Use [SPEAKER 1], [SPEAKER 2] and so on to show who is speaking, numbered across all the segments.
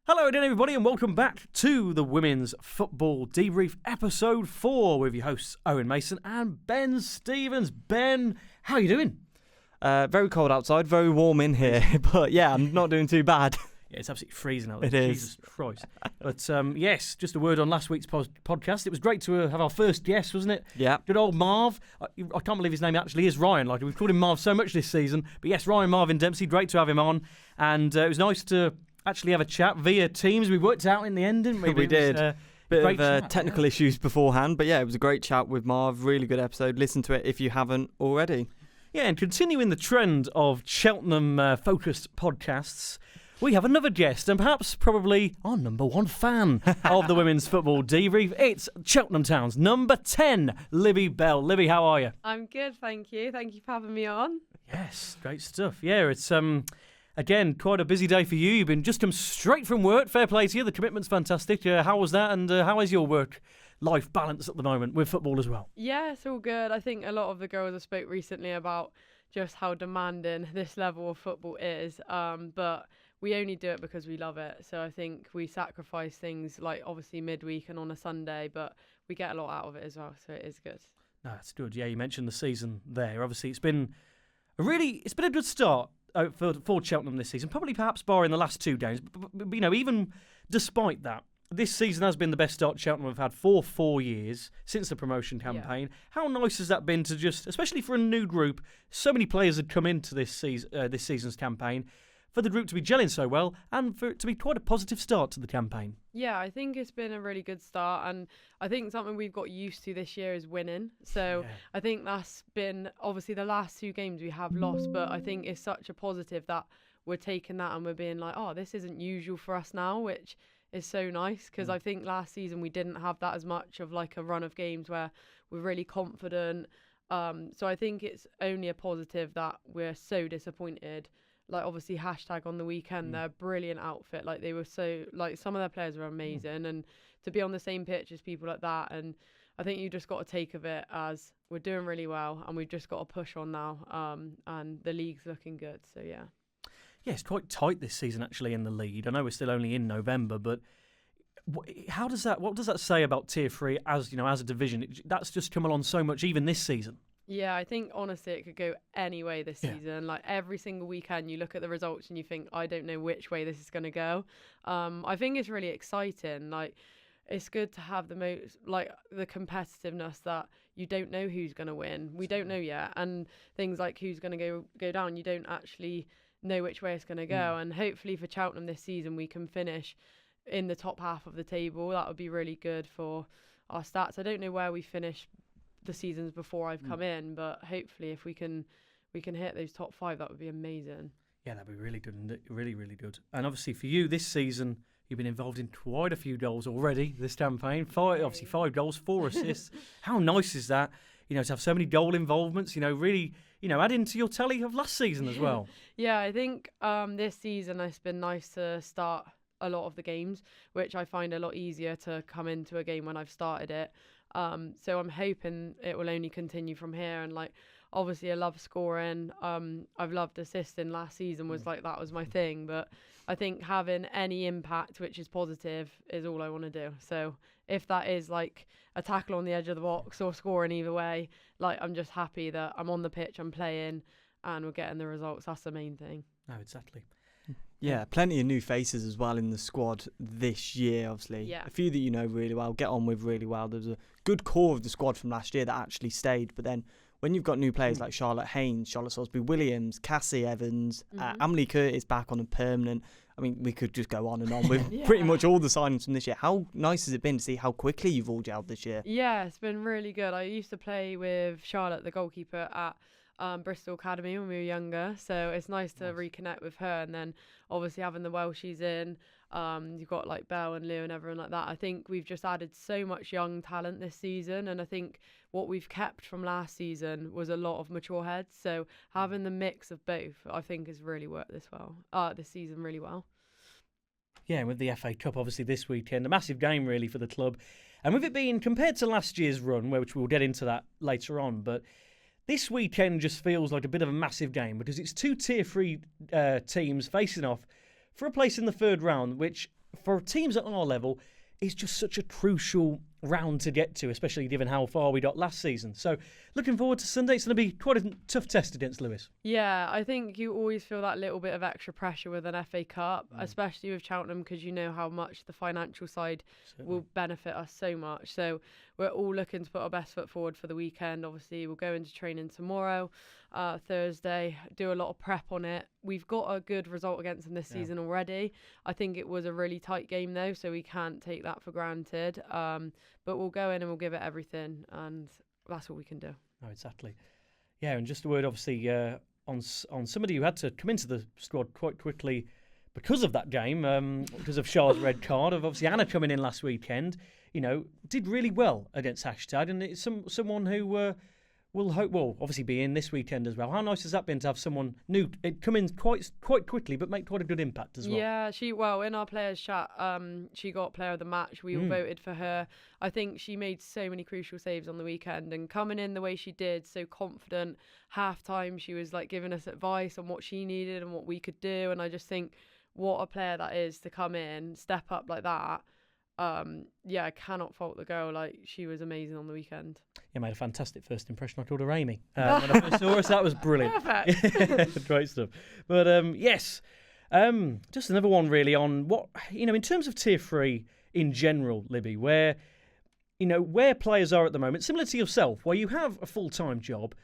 [SPEAKER 1] Hello again, everybody, and welcome back to the Women's Football Debrief, Episode 4, with your hosts Owen Mason and Ben Stevens. Ben, how are you doing?
[SPEAKER 2] Very cold outside, very warm in here, but yeah, I'm not doing too bad.
[SPEAKER 1] Yeah, it's absolutely freezing out there.
[SPEAKER 2] It is.
[SPEAKER 1] Jesus Christ. But yes, just a word on last week's podcast. It was great to have our first guest, wasn't it?
[SPEAKER 2] Yeah.
[SPEAKER 1] Good old Marv. I can't believe his name actually is Ryan. Like, we've called him Marv so much this season. But yes, Ryan Marvin Dempsey, great to have him on. And it was nice to actually have a chat via Teams. We worked out in the end, didn't we?
[SPEAKER 2] We did. Bit of technical
[SPEAKER 1] yeah.
[SPEAKER 2] issues beforehand, but yeah, it was a great chat with Marv. Really good episode. Listen to it if you haven't already.
[SPEAKER 1] Yeah, and continuing the trend of Cheltenham-focused podcasts, we have another guest, and perhaps probably our number one fan of the Women's Football Debrief. It's Cheltenham Town's number 10, Libby Bell. Libby, how are you?
[SPEAKER 3] I'm good, thank you. Thank you for having me on.
[SPEAKER 1] Yes, great stuff. Yeah, it's again quite a busy day for you. You've been just come straight from work. Fair play to you. The commitment's fantastic. How was that, and how is your work-life balance at the moment with football as well?
[SPEAKER 3] Yeah, it's all good. I think a lot of the girls have spoke recently about just how demanding this level of football is. But we only do it because we love it. So I think we sacrifice things like obviously midweek and on a Sunday, but we get a lot out of it as well. So it is good.
[SPEAKER 1] No, that's good. Yeah, you mentioned the season there. Obviously, it's been a good start for Cheltenham this season. Probably perhaps barring the last 2 games. But you know, even despite that, this season has been the best start Cheltenham have had for 4 years since the promotion campaign. Yeah. How nice has that been to just, especially for a new group, so many players had come into this season's campaign, for the group to be gelling so well and for it to be quite a positive start to the campaign?
[SPEAKER 3] Yeah, I think it's been a really good start, and I think something we've got used to this year is winning. So yeah. I think that's been, obviously the last 2 games we have lost, but I think it's such a positive that we're taking that and we're being like, oh, this isn't usual for us now, which is so nice, because I think last season we didn't have that as much of like a run of games where we're really confident. So I think it's only a positive that we're so disappointed. Like obviously hashtag on the weekend, they're a brilliant outfit. Like they were so, like some of their players were amazing, and to be on the same pitch as people like that, and I think you just got to take of it as we're doing really well and we've just got to push on now, and the league's looking good. So yeah.
[SPEAKER 1] Yeah, it's quite tight this season actually in the lead. I know we're still only in November, but what does that say about Tier 3 as a division? That's just come along so much even this season.
[SPEAKER 3] Yeah, I think honestly it could go any way this season. Like every single weekend you look at the results and you think, I don't know which way this is going to go. I think it's really exciting. Like it's good to have the competitiveness that you don't know who's going to win. We don't know yet. And things like who's going to go down, you don't actually know which way it's going to go. And hopefully for Cheltenham this season we can finish in the top half of the table. That would be really good for our stats. I don't know where we finish the seasons before I've come in, but hopefully if we can hit those top 5, that would be amazing. Yeah,
[SPEAKER 1] that'd be really good, really, really good. And obviously for you this season, you've been involved in quite a few goals already this campaign. 5 goals, 4 assists. How nice is that? To have so many goal involvements. Really, add into your tally of last season as well.
[SPEAKER 3] Yeah, I think this season it's been nice to start a lot of the games, which I find a lot easier to come into a game when I've started it. So I'm hoping it will only continue from here. And like, obviously I love scoring. I've loved assisting. Last season was that was my thing. But I think having any impact, which is positive, is all I want to do. So if that is like a tackle on the edge of the box or scoring either way, like I'm just happy that I'm on the pitch, I'm playing, and we're getting the results. That's the main thing.
[SPEAKER 1] No, exactly.
[SPEAKER 2] Yeah, plenty of new faces as well in the squad this year, obviously.
[SPEAKER 3] Yeah.
[SPEAKER 2] A few that you know really well, get on with really well. There's a good core of the squad from last year that actually stayed. But then when you've got new players like Charlotte Haynes, Charlotte Salisbury-Williams, Cassie Evans, Emily Curtis back on a permanent, I mean, we could just go on and on with pretty much all the signings from this year. How nice has it been to see how quickly you've all gelled this year?
[SPEAKER 3] Yeah, it's been really good. I used to play with Charlotte, the goalkeeper, at Bristol Academy when we were younger, so it's nice to reconnect with her. And then obviously having the Welshies in, you've got like Bell and Lou and everyone like that. I think we've just added so much young talent this season, and I think what we've kept from last season was a lot of mature heads. So having the mix of both, I think, has really worked this season really well.
[SPEAKER 1] Yeah, with the FA Cup obviously this weekend, a massive game really for the club, and with it being compared to last year's run, which we'll get into that later on, but this weekend just feels like a bit of a massive game because it's 2 Tier 3 teams facing off for a place in the third round, which for teams at our level, is just such a crucial round to get to, especially given how far we got last season. So looking forward to Sunday. It's going to be quite a tough test against Lewis.
[SPEAKER 3] Yeah, I think you always feel that little bit of extra pressure with an FA Cup, especially with Cheltenham, because you know how much the financial side will benefit us so much. So we're all looking to put our best foot forward for the weekend. Obviously, we'll go into training tomorrow, Thursday, do a lot of prep on it. We've got a good result against them this season already. I think it was a really tight game though, so we can't take that for granted. But we'll go in and we'll give it everything, and that's what we can do.
[SPEAKER 1] Oh, exactly. Yeah, and just a word, obviously, on somebody who had to come into the squad quite quickly because of that game, because of Char's red card. Of obviously Anna coming in last weekend, did really well against Hashtag, and it's someone who will obviously be in this weekend as well. How nice has that been to have someone new come in quite quickly, but make quite a good impact as well?
[SPEAKER 3] Yeah, in our players' chat, she got player of the match. We all voted for her. I think she made so many crucial saves on the weekend, and coming in the way she did, so confident. Half time, she was like giving us advice on what she needed and what we could do, and I just think what a player that is to come in, step up like that. I cannot fault the girl. Like, she was amazing on the weekend.
[SPEAKER 1] Yeah, made a fantastic first impression. I called her Amy when I first saw her, so that was brilliant.
[SPEAKER 3] Perfect.
[SPEAKER 1] Great stuff. But yes, just another one really on what, in terms of Tier 3 in general, Libby, where players are at the moment, similar to yourself, where you have a full-time job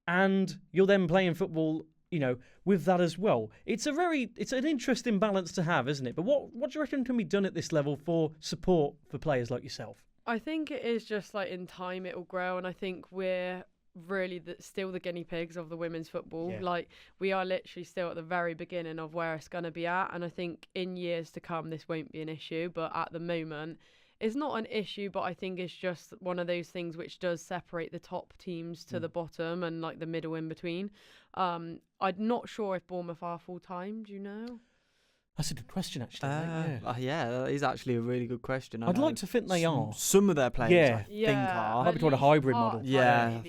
[SPEAKER 1] and you're then playing football, with that as well. It's an interesting balance to have, isn't it? But what do you reckon can be done at this level for support for players like yourself?
[SPEAKER 3] I think it is just like in time it will grow, and I think we're really still the guinea pigs of the women's football.
[SPEAKER 1] Yeah.
[SPEAKER 3] Like, we are literally still at the very beginning of where it's going to be at, and I think in years to come this won't be an issue, but at the moment it's not an issue. But I think it's just one of those things which does separate the top teams to the bottom and like the middle in between. I'm not sure if Bournemouth are full time. Do you know?
[SPEAKER 1] That's a good question, actually.
[SPEAKER 2] Yeah, that is actually a really good question.
[SPEAKER 1] I'd like to think they are.
[SPEAKER 2] Some of their players, I think, are.
[SPEAKER 1] Might be toward a hybrid model.
[SPEAKER 3] Yeah,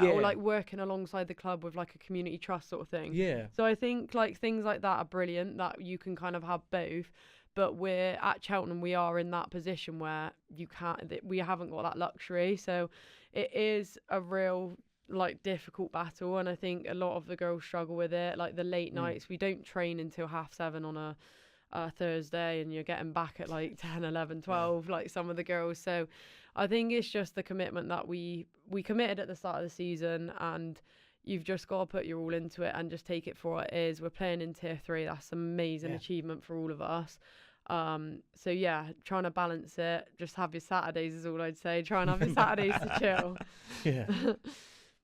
[SPEAKER 3] or like working alongside the club with like a community trust sort of thing.
[SPEAKER 1] Yeah.
[SPEAKER 3] So I think like things like that are brilliant, that you can kind of have both. But we're at Cheltenham, we are in that position where we haven't got that luxury. So it is a real difficult battle, and I think a lot of the girls struggle with it. Like the late nights, we don't train until 7:30 on a Thursday, and you're getting back at 10, 11, 12, like some of the girls. So I think it's just the commitment that we committed at the start of the season, and you've just got to put your all into it and just take it for what it is. We're playing in Tier 3. That's an amazing achievement for all of us. So yeah, trying to balance it. Just have your Saturdays is all I'd say. Try and have your Saturdays to chill.
[SPEAKER 1] Yeah.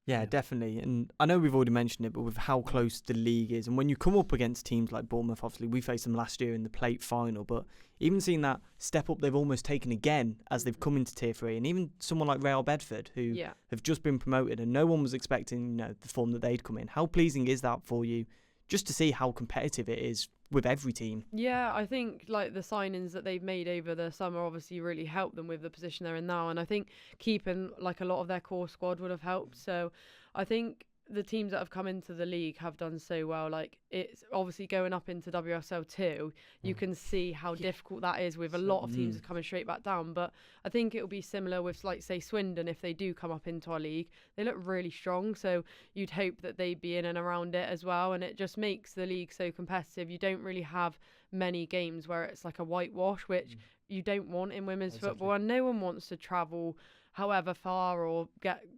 [SPEAKER 2] Yeah, definitely. And I know we've already mentioned it, but with how close the league is, and when you come up against teams like Bournemouth, obviously we faced them last year in the plate final, but even seeing that step up they've almost taken again as they've come into Tier 3, and even someone like Real Bedford, who have just been promoted and no one was expecting the form that they'd come in. How pleasing is that for you, just to see how competitive it is with every team?
[SPEAKER 3] Yeah, I think the signings that they've made over the summer obviously really helped them with the position they're in now, and I think keeping a lot of their core squad would have helped. So I think the teams that have come into the league have done so well. It's obviously going up into WSL 2, you can see how difficult that is with a lot of teams coming straight back down. But I think it'll be similar with say Swindon. If they do come up into our league, they look really strong, so you'd hope that they'd be in and around it as well, and it just makes the league so competitive. You don't really have many games where it's like a whitewash, which you don't want in women's football, and no one wants to travel however far or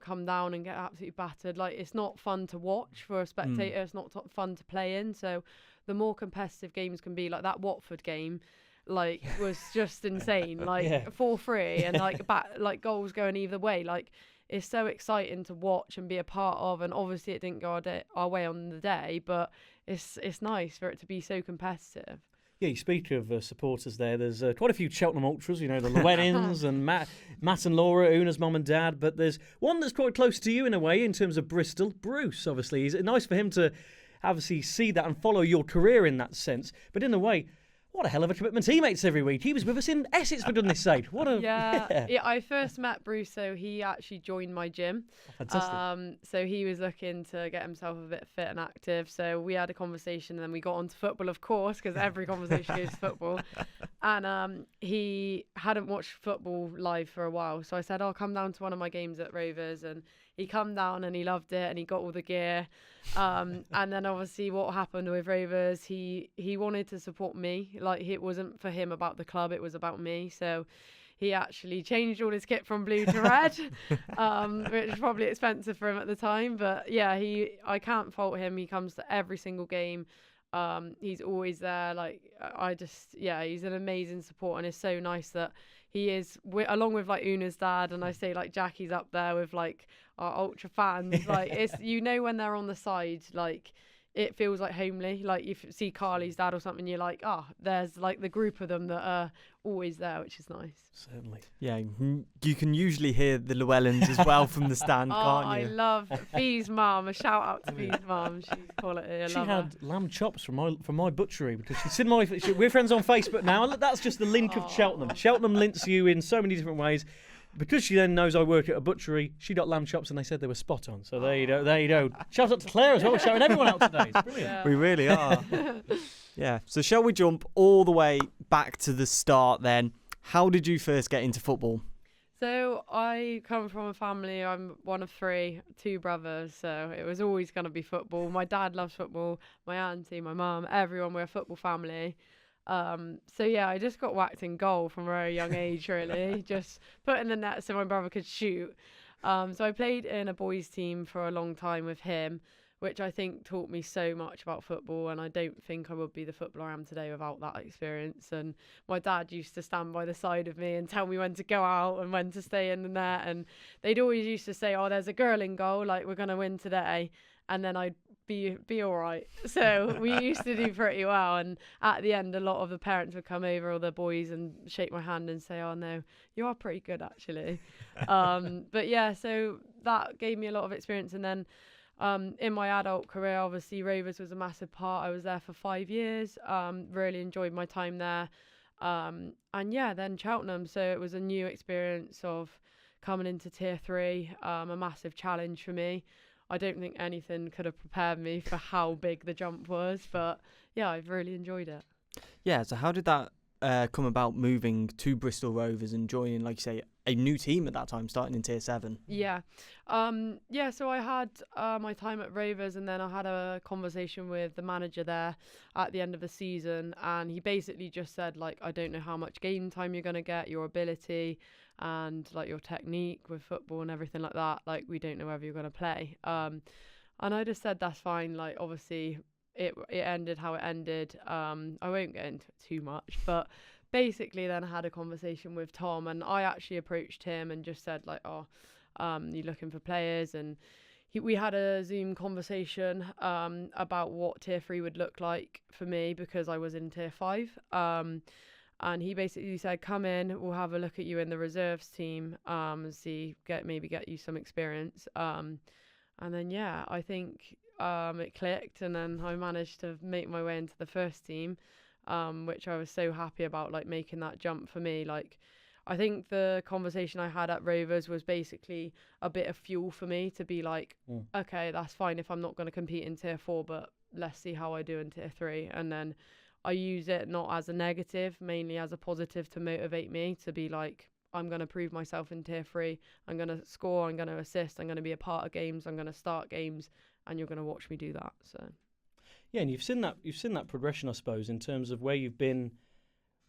[SPEAKER 3] come down and get absolutely battered. It's not fun to watch for a spectator. It's not fun to play in. So the more competitive games can be, like that Watford game, was just insane. 4-3 and goals going either way. It's so exciting to watch and be a part of. And obviously it didn't go our way on the day, but it's nice for it to be so competitive.
[SPEAKER 1] Yeah, you speak of supporters there. There's quite a few Cheltenham ultras, the Llewellyns and Matt and Laura, Una's mum and dad. But there's one that's quite close to you in a way in terms of Bristol. Bruce, obviously. It's nice for him to obviously see that and follow your career in that sense. But in a way, what a hell of a commitment he makes every week. He was with us in Essex for goodness sake. What a
[SPEAKER 3] yeah. I first met Bruce, so he actually joined my gym.
[SPEAKER 1] Oh, fantastic.
[SPEAKER 3] So he was looking to get himself a bit fit and active. So we had a conversation, and then we got onto football, of course, because every conversation goes to football. And he hadn't watched football live for a while, so I said, "I'll come down to one of my games at Rovers," and he come down and he loved it, and he got all the gear. And then obviously what happened with Rovers, he wanted to support me. Like, it wasn't for him about the club, it was about me. So he actually changed all his kit from blue to red, which was probably expensive for him at the time. But yeah, I can't fault him. He comes to every single game. He's always there. Like, he's an amazing support, and it's so nice that he is, along with like Una's dad, and I say like Jackie's up there with like our ultra fans. Like, it's, when they're on the side, like, it feels like homely. Like, if you see Carly's dad or something, you're like, there's like the group of them that are always there, which is nice.
[SPEAKER 1] Certainly.
[SPEAKER 2] Yeah, you can usually hear the Llewellyns as well from the stand, can't you?
[SPEAKER 3] I love Fee's mum. A shout out to Fee's mum. She's quality.
[SPEAKER 1] She had lamb chops from my butchery because she's in my. We're friends on Facebook now. That's just the link of Cheltenham. Cheltenham links you in so many different ways. Because she then knows I work at a butchery, she got lamb chops and they said they were spot on. So there you go. Shout out to Claire as well. We're shouting everyone out today. It's brilliant.
[SPEAKER 3] Yeah.
[SPEAKER 2] We really are. Yeah. So shall we jump all the way back to the start then? How did you first get into football?
[SPEAKER 3] So I come from a family, I'm one of 3, 2 brothers, so it was always going to be football. My dad loves football, my auntie, my mum, everyone, we're a football family. So yeah, I just got whacked in goal from a very young age, really. Just put in the net so my brother could shoot. So I played in a boys' team for a long time with him, which I think taught me so much about football, and I don't think I would be the footballer I am today without that experience. And my dad used to stand by the side of me and tell me when to go out and when to stay in the net, and they'd always used to say, "Oh, there's a girl in goal, like, we're going to win today," and then I'd be all right. So we used to do pretty well, and at the end a lot of the parents would come over, or the boys, and shake my hand and say, "Oh no, you are pretty good actually." But yeah, so that gave me a lot of experience. And then in my adult career, obviously Rovers was a massive part. I was there for 5 years, really enjoyed my time there, and yeah, then Cheltenham, so it was a new experience of coming into tier 3, a massive challenge for me. I don't think anything could have prepared me for how big the jump was, but yeah, I've really enjoyed it.
[SPEAKER 2] Yeah, so how did that come about, moving to Bristol Rovers and joining, like you say, a new team at that time, starting in tier 7?
[SPEAKER 3] Yeah. So I had my time at Rovers, and then I had a conversation with the manager there at the end of the season, and he basically just said, like, I don't know how much game time you're going to get, your ability and like your technique with football and everything like that, like, we don't know whether you're going to play. And I just said that's fine. Like, obviously it ended how it ended. I won't get into it too much, but basically then I had a conversation with Tom, and I actually approached him and just said, like, you're looking for players, and we had a Zoom conversation about what tier 3 would look like for me, because I was in tier 5. And he basically said, come in, we'll have a look at you in the reserves team, and maybe get you some experience. And then, yeah, I think it clicked, and then I managed to make my way into the first team, which I was so happy about, like, making that jump for me. Like, I think the conversation I had at Rovers was basically a bit of fuel for me to be like, okay, that's fine if I'm not going to compete in tier 4, but let's see how I do in tier 3. And then I use it not as a negative, mainly as a positive, to motivate me to be like, I'm going to prove myself in tier 3. I'm going to score, I'm going to assist, I'm going to be a part of games, I'm going to start games, and you're going to watch me do that. So
[SPEAKER 1] yeah, and you've seen that progression, I suppose, in terms of where you've been,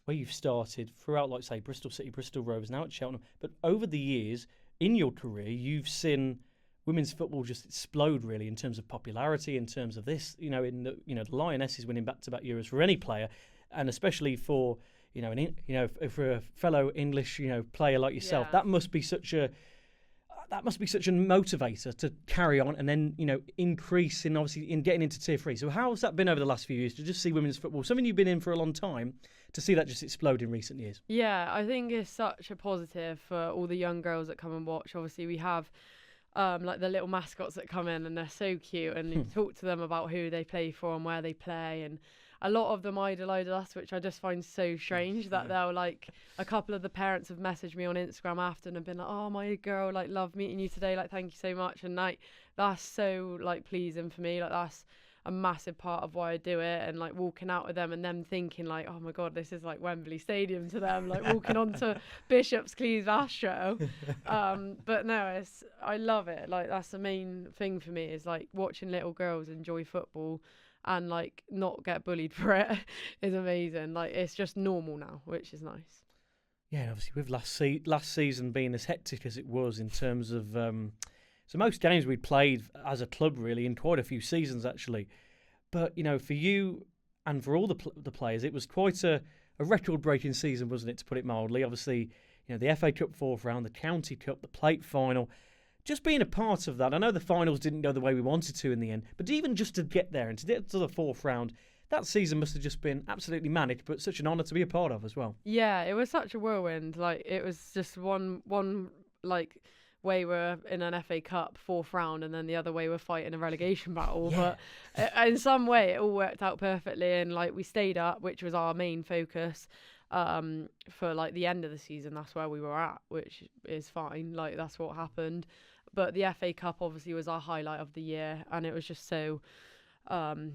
[SPEAKER 1] where you've started throughout, like, say, Bristol City, Bristol Rovers, now at Cheltenham. But over the years in your career, you've seen women's football just explode, really, in terms of popularity, in terms of this, the Lionesses winning back-to-back Euros for any player, and especially for for a fellow English player like yourself. That must be such a motivator to carry on, and then increase in getting into tier 3. So how's that been over the last few years to just see women's football, something you've been in for a long time, to see that just explode in recent years? Yeah,
[SPEAKER 3] I think it's such a positive for all the young girls that come and watch. Obviously, we have like the little mascots that come in, and they're so cute, and you talk to them about who they play for and where they play, and a lot of them idolise us, which I just find so strange that they'll like, a couple of the parents have messaged me on Instagram after and have been like, oh, my girl, like, love meeting you today, like, thank you so much. And like, that's so like pleasing for me. Like, that's a massive part of why I do it, and like walking out with them and them thinking like, oh my god, this is like Wembley Stadium to them, like walking onto Bishop's Cleeve Astro. But no, I love it. Like, that's the main thing for me, is like watching little girls enjoy football and like not get bullied for it is amazing. Like, it's just normal now, which is nice.
[SPEAKER 1] Yeah, and obviously with last season being as hectic as it was in terms of so most games we'd played as a club really in quite a few seasons actually. But, you know, for you and for all the players, it was quite a record-breaking season, wasn't it, to put it mildly? Obviously, you know, the FA Cup fourth round, the County Cup, the Plate final, just being a part of that. I know the finals didn't go the way we wanted to in the end, but even just to get there and to get to the fourth round, that season must have just been absolutely manic, but such an honour to be a part of as well. Yeah,
[SPEAKER 3] it was such a whirlwind. Like, it was just one like way we're in an FA Cup fourth round, and then the other way we're fighting a relegation battle. Yeah. But in some way it all worked out perfectly, and like we stayed up, which was our main focus for like the end of the season. That's where we were at, which is fine. Like, that's what happened. But the FA Cup obviously was our highlight of the year, and it was just so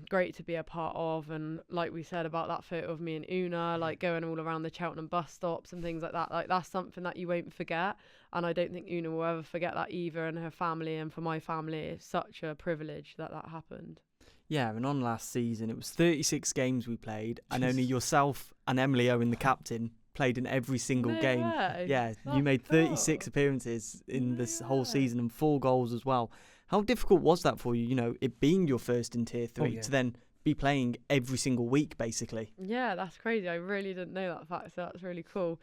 [SPEAKER 3] great to be a part of. And like we said about that photo of me and Una, like going all around the Cheltenham bus stops and things like that, like that's something that you won't forget, and I don't think Una will ever forget that either. And her family, and for my family, it's such a privilege that happened.
[SPEAKER 2] Yeah, and on last season it was 36 games we played, and only yourself and Emily Owen, the captain, played in every single game.
[SPEAKER 3] Way.
[SPEAKER 2] Yeah, you made 36 appearances in this whole season and 4 goals as well. How difficult was that for you, you know, it being your first in Tier 3 to then be playing every single week, basically?
[SPEAKER 3] Yeah, that's crazy. I really didn't know that fact, so that's really cool.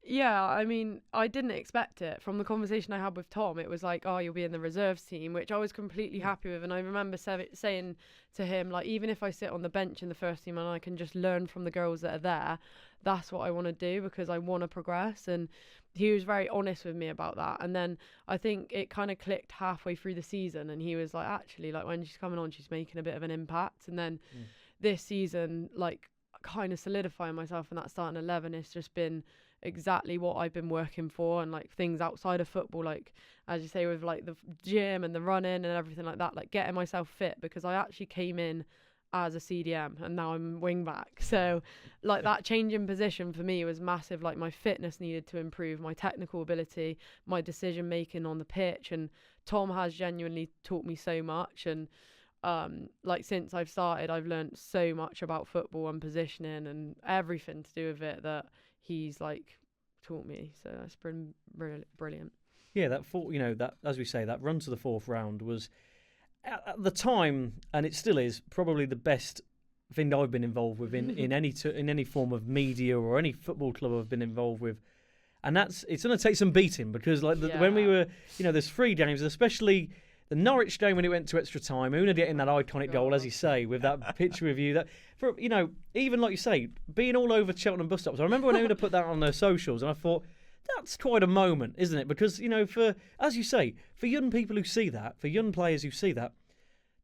[SPEAKER 3] Yeah, I mean, I didn't expect it. From the conversation I had with Tom, it was like, oh, you'll be in the reserves team, which I was completely happy with. And I remember saying to him, like, even if I sit on the bench in the first team and I can just learn from the girls that are there, that's what I want to do, because I want to progress. And he was very honest with me about that. And then I think it kind of clicked halfway through the season, and he was like, actually, like, when she's coming on, she's making a bit of an impact. And then this season, like, kind of solidifying myself in that starting 11, it's just been exactly what I've been working for. And like things outside of football, like as you say, with like the gym and the running and everything like that, like getting myself fit, because I actually came in as a CDM and now I'm wing back. So like that change in position for me was massive. Like, my fitness needed to improve, my technical ability, my decision making on the pitch, and Tom has genuinely taught me so much. And like, since I've started, I've learned so much about football and positioning and everything to do with it that he's like taught me. So that's been really brilliant. Yeah,
[SPEAKER 1] that as we say, that run to the fourth round was at the time, and it still is, probably the best thing I've been involved with in any form of media or any football club I've been involved with. And it's going to take some beating, because like when we were, there's 3 games, especially the Norwich game when it went to extra time, Una getting that iconic goal, as you say, with that picture of you. That, for even like you say, being all over Cheltenham bus stops. I remember when Una put that on her socials, and I thought, that's quite a moment, isn't it? Because, for, as you say, for young people who see that, for young players who see that,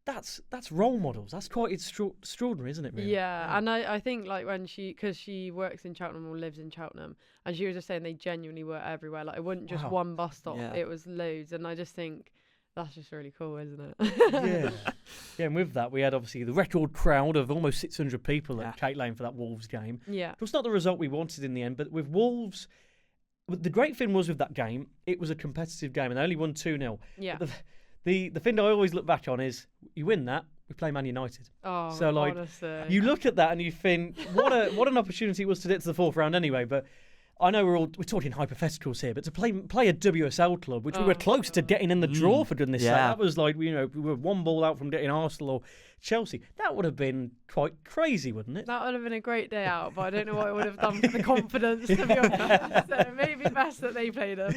[SPEAKER 1] that's role models. That's quite extraordinary, isn't it, really?
[SPEAKER 3] Yeah, and I think, like, because she works in Cheltenham or lives in Cheltenham, and she was just saying they genuinely were everywhere. Like, it wasn't just one bus stop, it was loads. And I just think that's just really cool, isn't
[SPEAKER 1] it? Yeah, and with that, we had obviously the record crowd of almost 600 people at Kate Lane for that Wolves game. Yeah. It was not the result we wanted in the end, but with Wolves, the great thing was with that game, it was a competitive game, and they only won 2-0. Yeah. The thing that I always look back on is, you win that, we play Man United.
[SPEAKER 3] Oh,
[SPEAKER 1] so like,
[SPEAKER 3] honestly.
[SPEAKER 1] You look at that and you think, what an opportunity it was to get to the fourth round anyway. But I know we're talking hypotheticals here, but to play a WSL club, which we were close to getting in the draw for goodness sake, that was like, we were 1 ball out from getting Arsenal or Chelsea. That would have been quite crazy, wouldn't it?
[SPEAKER 3] That would have been a great day out, but I don't know what it would have done for the confidence, to be honest. So maybe best that they played us.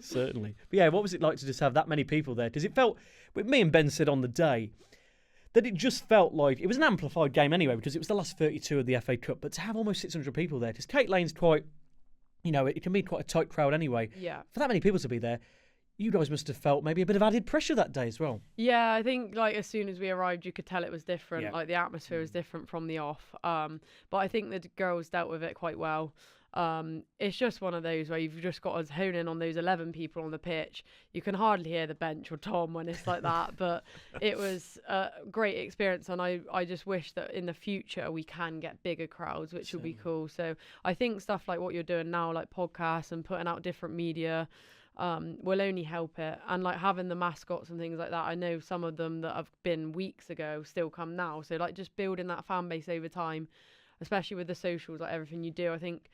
[SPEAKER 1] Certainly. But yeah, what was it like to just have that many people there? Because it felt, with me and Ben said on the day, that it just felt like it was an amplified game anyway, because it was the last 32 of the FA Cup. But to have almost 600 people there, because Kate Lane's quite, it can be quite a tight crowd anyway.
[SPEAKER 3] Yeah.
[SPEAKER 1] For that many people to be there, you guys must have felt maybe a bit of added pressure that day as well.
[SPEAKER 3] Yeah, I think like as soon as we arrived, you could tell it was different.
[SPEAKER 1] Yeah.
[SPEAKER 3] Like the atmosphere was different from the off. But I think the girls dealt with it quite well. It's just one of those where you've just got to hone in on those 11 people on the pitch. You can hardly hear the bench or Tom when it's like that, but it was a great experience, and I just wish that in the future we can get bigger crowds, which would be cool. So I think stuff like what you're doing now, like podcasts and putting out different media, will only help it. And like having the mascots and things like that, I know some of them that have been weeks ago still come now, so like just building that fan base over time, especially with the socials, like everything you do. I think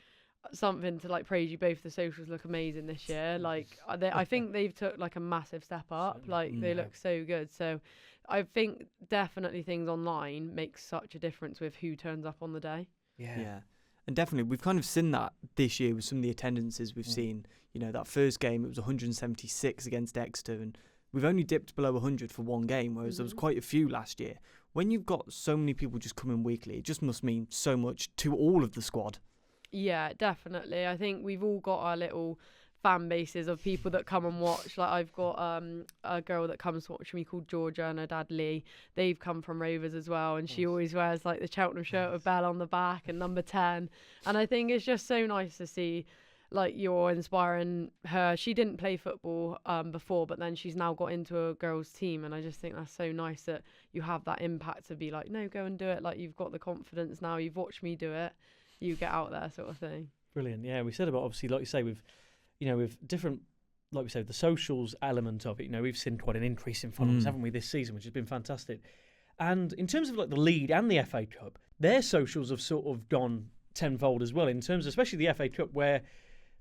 [SPEAKER 3] something to like praise you both, the socials look amazing this year. Like I think they've took like a massive step up. Like they look so good. So I think definitely things online make such a difference with who turns up on the day.
[SPEAKER 2] Yeah. And definitely, we've kind of seen that this year with some of the attendances we've seen. You know, that first game, it was 176 against Exeter, and we've only dipped below 100 for one game, whereas there was quite a few last year. When you've got so many people just coming weekly, it just must mean so much to all of the squad. Yeah,
[SPEAKER 3] definitely. I think we've all got our little fan bases of people that come and watch. Like I've got a girl that comes to watch me called Georgia, and her dad Lee. They've come from Rovers as well, and she always wears like the Cheltenham shirt with Bell on the back and number 10. And I think it's just so nice to see like you're inspiring her. She didn't play football before, but then she's now got into a girls team, and I just think that's so nice that you have that impact to be like, no, go and do it. Like you've got the confidence now, you've watched me do it, you get out there, sort of thing.
[SPEAKER 1] Brilliant. Yeah, we said about, obviously, like you say, with different, like we said, the socials element of it. You know, we've seen quite an increase in followers, haven't we, this season, which has been fantastic. And in terms of like the league and the FA Cup, their socials have sort of gone tenfold as well, in terms of especially the FA Cup, where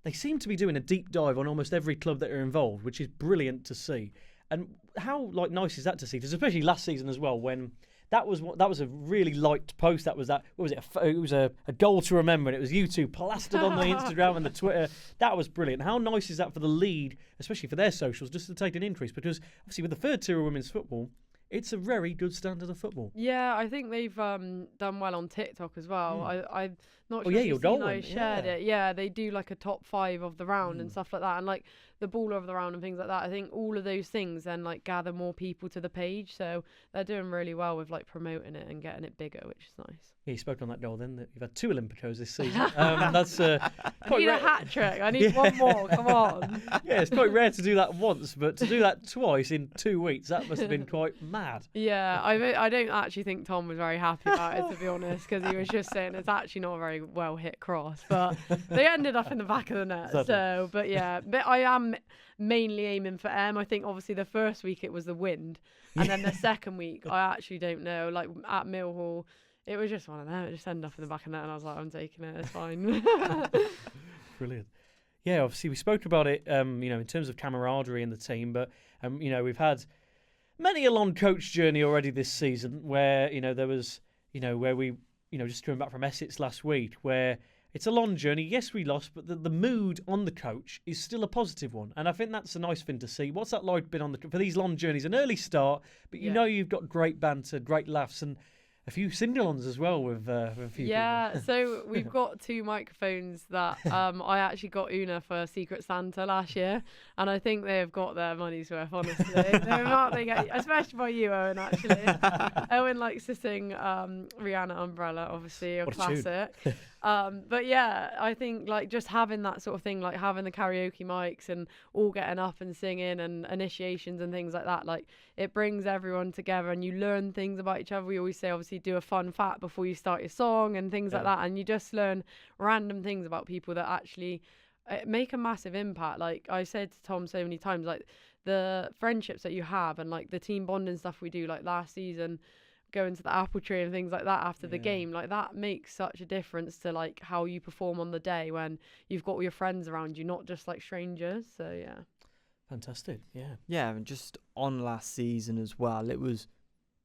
[SPEAKER 1] they seem to be doing a deep dive on almost every club that are involved, which is brilliant to see. And how like nice is that to see? Because especially last season as well, when that was a really liked post. That was that. What was it? It was a goal to remember, and it was you two plastered on the Instagram and the Twitter. That was brilliant. How nice is that for the league, especially for their socials, just to take an increase? Because obviously with the third tier of women's football, it's a very good standard of football.
[SPEAKER 3] Yeah, I think they've done well on TikTok as well. I'm not sure
[SPEAKER 1] if
[SPEAKER 3] you've
[SPEAKER 1] your
[SPEAKER 3] seen,
[SPEAKER 1] goal
[SPEAKER 3] I
[SPEAKER 1] went,
[SPEAKER 3] shared it. Yeah, they do like a top 5 of the round and stuff like that, and like the baller of the round and things like that. I think all of those things then like gather more people to the page, so they're doing really well with like promoting it and getting it bigger, which is nice.
[SPEAKER 1] Yeah, you spoke on that goal then, that you've had 2 Olympicos this season. That's
[SPEAKER 3] I
[SPEAKER 1] quite
[SPEAKER 3] need
[SPEAKER 1] rare.
[SPEAKER 3] a hat trick. I need one more. Come on.
[SPEAKER 1] Yeah, it's quite rare to do that once, but to do that twice in 2 weeks, that must have been quite mad.
[SPEAKER 3] Yeah, I don't actually think Tom was very happy about it, to be honest, because he was just saying it's actually not a very well hit cross, but they ended up in the back of the net. So, but yeah, but I am mainly aiming for M. I think obviously the first week it was the wind, and then the second week I actually don't know. Like at Millwall, it was just one of them. It just ended up in the back of the net, and I was like, I'm taking it. It's fine.
[SPEAKER 1] Brilliant. Yeah, obviously we spoke about it, in terms of camaraderie in the team, but we've had many a long coach journey already this season, where there was where we just coming back from Essex last week, where it's a long journey. Yes, we lost, but the mood on the coach is still a positive one, and I think that's a nice thing to see. What's that like been for these long journeys? An early start, but you've got great banter, great laughs, and a few sing-alongs as well with a few people.
[SPEAKER 3] So we've got 2 microphones that I actually got Una for Secret Santa last year, and I think they have got their money's worth, honestly. Especially by you, Owen, actually. Owen likes to sing Rihanna Umbrella, obviously, a classic. But yeah, I think like just having that sort of thing, like having the karaoke mics and all getting up and singing and initiations and things like that, like it brings everyone together and you learn things about each other. We always say, obviously, do a fun fact before you start your song and things like that, and you just learn random things about people that actually make a massive impact. Like I said to Tom so many times, like the friendships that you have and like the team bonding stuff we do, like last season, going to the apple tree and things like that after the game, like that makes such a difference to like how you perform on the day when you've got all your friends around you, not just like strangers. So yeah,
[SPEAKER 1] fantastic.
[SPEAKER 2] And just on last season as well, it was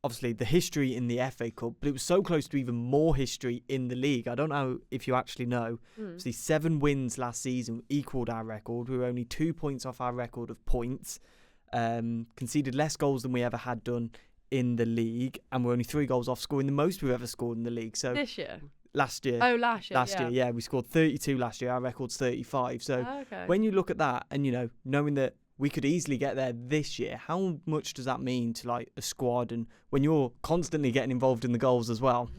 [SPEAKER 2] obviously the history in the FA Cup, but it was so close to even more history in the league. I don't know if you actually know. Obviously 7 wins last season equalled our record. We were only 2 points off our record of points, conceded less goals than we ever had done in the league, and we're only 3 goals off scoring the most we've ever scored in the league. So
[SPEAKER 3] this year?
[SPEAKER 2] Last year.
[SPEAKER 3] Oh, last year,
[SPEAKER 2] yeah. We scored 32 last year. Our record's 35. So when you look at that and, knowing that we could easily get there this year. How much does that mean to like a squad, and when you're constantly getting involved in the goals as well?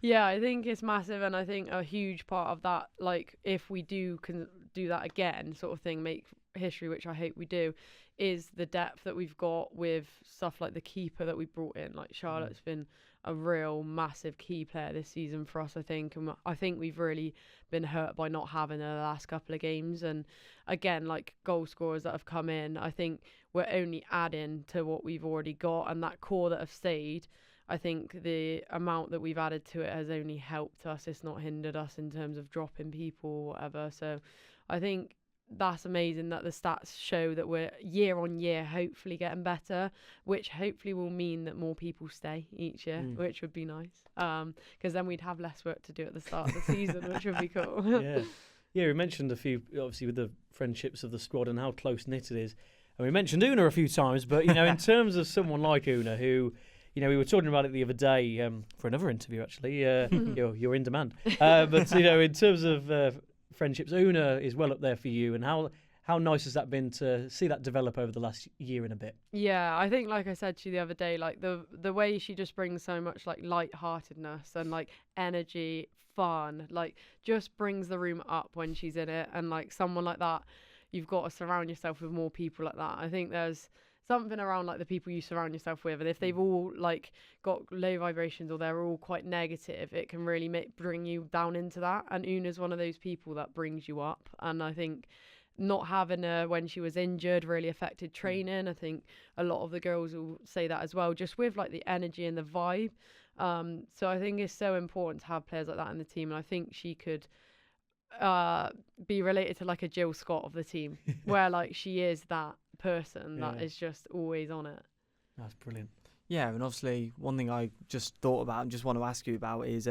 [SPEAKER 3] Yeah, I think it's massive, and I think a huge part of that, like if we can do that again, sort of thing, make history, which I hope we do, is the depth that we've got with stuff like the keeper that we brought in. Like Charlotte's been a real massive key player this season for us, I think, and I think we've really been hurt by not having her the last couple of games. And again, like goal scorers that have come in, I think we're only adding to what we've already got, and that core that have stayed, I think the amount that we've added to it has only helped us. It's not hindered us in terms of dropping people or whatever. So I think that's amazing that the stats show that we're year on year hopefully getting better, which hopefully will mean that more people stay each year, which would be nice, because then we'd have less work to do at the start of the season, which would be cool.
[SPEAKER 1] Yeah, we mentioned a few, obviously, with the friendships of the squad and how close-knit it is, and we mentioned Una a few times, but in terms of someone like Una, who we were talking about it the other day for another interview, actually. You're in demand. But in terms of friendships, Una is well up there for you, and how nice has that been to see that develop over the last year and a bit?
[SPEAKER 3] Yeah, I think, like I said to you the other day, like the way she just brings so much like lightheartedness and like energy, fun, like just brings the room up when she's in it. And like someone like that, you've got to surround yourself with more people like that. I think there's something around like the people you surround yourself with, and if they've all like got low vibrations or they're all quite negative, it can really bring you down into that. And Una's one of those people that brings you up, and I think not having her when she was injured really affected training. I think a lot of the girls will say that as well, just with like the energy and the vibe. So I think it's so important to have players like that in the team, and I think she could be related to like a Jill Scott of the team, where like she is that person that is just always on it.
[SPEAKER 1] That's brilliant.
[SPEAKER 2] Yeah, and obviously one thing I just thought about and just want to ask you about is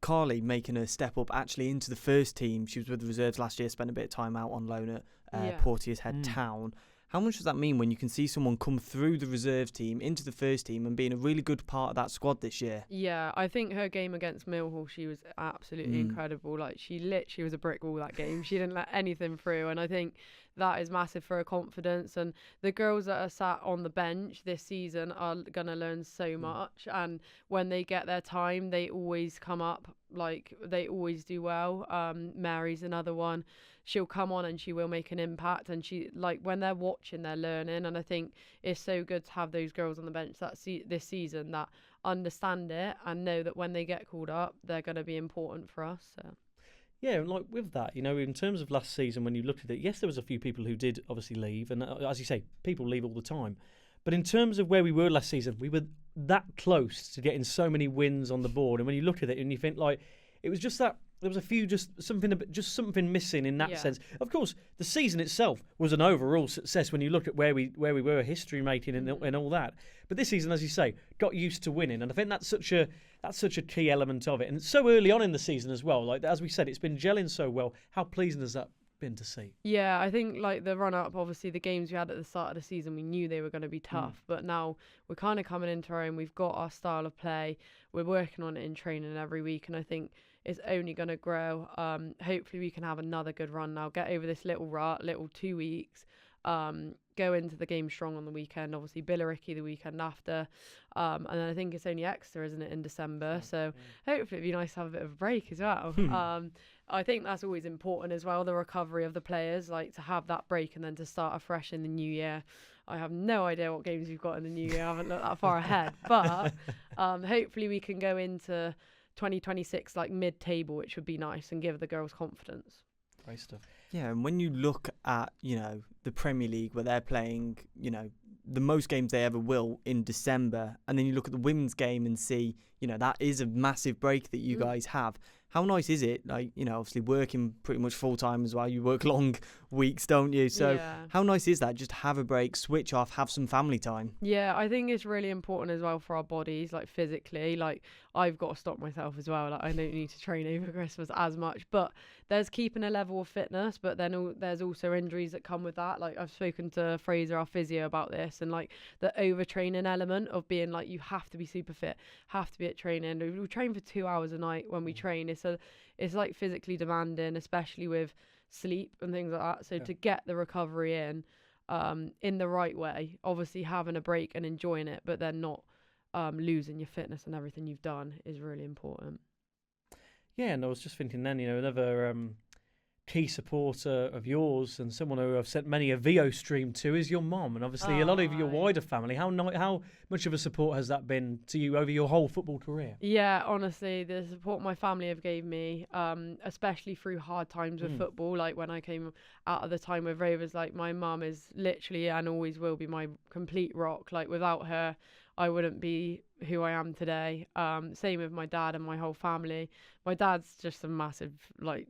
[SPEAKER 2] Carly making a step up actually into the first team. She was with the reserves last year, spent a bit of time out on loan at Portishead Town. How much does that mean when you can see someone come through the reserve team into the first team and being a really good part of that squad this year?
[SPEAKER 3] Yeah, I think her game against Millwall, she was absolutely incredible. Like she literally was a brick wall that game. She didn't let anything through, and I think that is massive for her confidence. And the girls that are sat on the bench this season are going to learn so much, and when they get their time, they always come up, like they always do well. Mary's another one. She'll come on and she will make an impact, and she, like, when they're watching, they're learning. And I think it's so good to have those girls on the bench this season that understand it and know that when they get called up, they're going to be important for us. So.
[SPEAKER 1] Yeah, and like with that, in terms of last season, when you looked at it, yes, there was a few people who did obviously leave, and as you say, people leave all the time. But in terms of where we were last season, we were that close to getting so many wins on the board. And when you look at it and you think, like, it was just that there was a few just something missing in that sense. Of course, the season itself was an overall success when you look at where we were, history making and all that. But this season, as you say, got used to winning, and I think that's such a key element of it. And it's so early on in the season as well. Like as we said, it's been gelling so well. How pleasing has that been to see?
[SPEAKER 3] Yeah, I think like the run up, obviously the games we had at the start of the season, we knew they were going to be tough, but now we're kind of coming into our own. We've got our style of play. We're working on it in training every week, and I think it's only going to grow. Hopefully we can have another good run now, get over this little 2 weeks, go into the game strong on the weekend, obviously Billericay the weekend after, and then I think it's only Exeter, isn't it, in December, so hopefully it'd be nice to have a bit of a break as well. I think that's always important as well, the recovery of the players, like to have that break and then to start afresh in the new year. I have no idea what games we've got in the new year. I haven't looked that far ahead, but hopefully we can go into 2026 like mid-table, which would be nice and give the girls confidence.
[SPEAKER 1] Great stuff.
[SPEAKER 2] Yeah, and when you look at, the Premier League where they're playing, the most games they ever will in December, and then you look at the women's game and see, that is a massive break that you guys have. How nice is it? Like, obviously working pretty much full time as well. You work long weeks, don't you? So how nice is that? Just have a break, switch off, have some family time. Yeah,
[SPEAKER 3] I think it's really important as well for our bodies, like physically. Like I've got to stop myself as well. Like I don't need to train over Christmas as much, but there's keeping a level of fitness, but then there's also injuries that come with that. Like I've spoken to Fraser, our physio, about this, and like the overtraining element of being like, you have to be super fit, have to be at training. We train for 2 hours a night when we train. It's like physically demanding, especially with sleep and things like that. So to get the recovery in, in the right way. Obviously having a break and enjoying it, but then not losing your fitness and everything you've done is really important.
[SPEAKER 1] Yeah, and I was just thinking then, another key supporter of yours and someone who I've sent many a VO stream to is your mom, and obviously a lot of your wider family. How much of a support has that been to you over your whole football career?
[SPEAKER 3] Yeah, honestly, the support my family have gave me, especially through hard times with football, like when I came out of the time with Rovers, like my mum is literally and always will be my complete rock. Like without her, I wouldn't be who I am today. Same with my dad and my whole family. My dad's just a massive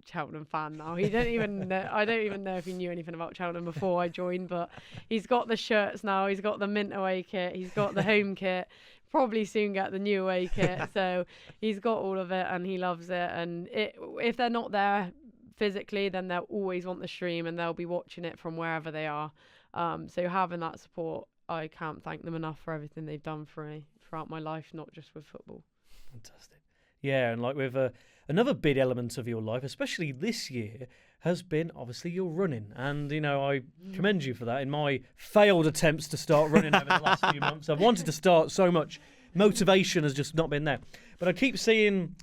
[SPEAKER 3] Cheltenham fan now. He don't even know, I don't even know if he knew anything about Cheltenham before I joined, but he's got the shirts now. He's got the mint away kit. He's got the home kit. Probably soon get the new away kit. So he's got all of it and he loves it. And if they're not there physically, then they'll always want the stream and they'll be watching it from wherever they are. So having that support, I can't thank them enough for everything they've done for me throughout my life, not just with football.
[SPEAKER 1] Fantastic. Yeah, and with another big element of your life, especially this year, has been obviously your running. And, I commend you for that. In my failed attempts to start running over the last few months, I've wanted to start so much. Motivation has just not been there. But I keep seeing